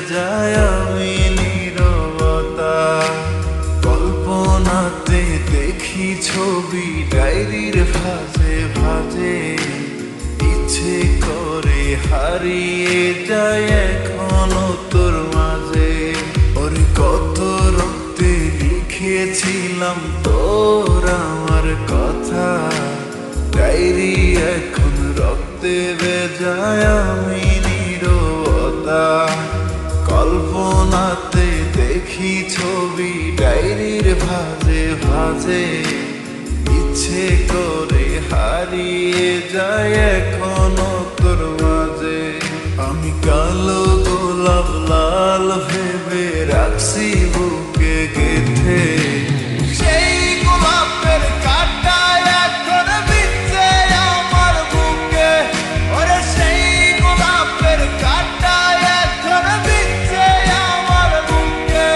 যায় আমি নীরবতা। কল্পনাতে দেখি ছবি ডায়েরির ভাঁজে ভাঁজে, ইচ্ছে করে হারিয়ে যায় এখনো তোর মাঝে। ওরে কত রক্তে লিখেছিলাম তোর আমার কথা, ডায়েরি এখন রক্তে ভেজায় আমি নীরবতা। কল্পনাতে দেখি ছবি ডায়েরির ভাঁজে ভাঁজে, ইচ্ছে করে হারিয়ে যায় এখনো তোর মাঝে। আমি কালো গোলাপ লাল ভেবে রাখছি বুকে গেঁথে, সেই গোলাপের কাঁটা এখন বিচ্ছে আমার বুকে। ওরে সেই গোলাপের কাঁটা এখন বিচ্ছে আমার বুকে।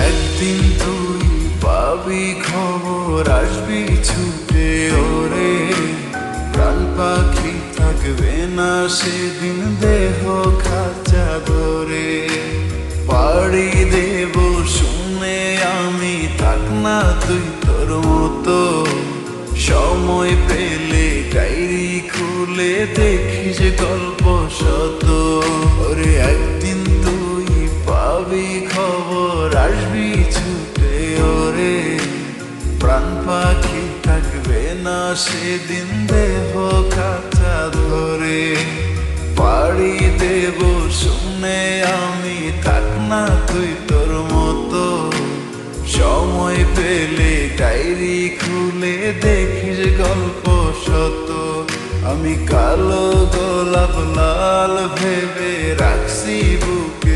একদিন তুই পাবি খবর, আসবি ছুটে ওরে। প্রাণ পাখি থাকবে না সেদিন দেহ খাঁচা ধরে। পাড়ি দেব শুনে আমি, থাক না তুই তোর মতো। সময় পেলে ডায়েরি খুলে দেখিস গল্প শত। ওরে একদিন তুই পাবি খবর, আসবি ছুটে ওরে। প্রাণ পাখি থাকবে না সেদিন দেহ খাঁচা ধরে। পাড়ি দেব শুনে আমি, থাক না তুই তোর মতো। সময় পেলে ডায়েরি খুলে দেখিস গল্প শত। আমি কালো গোলাপ লাল ভেবে রাখছি বুকে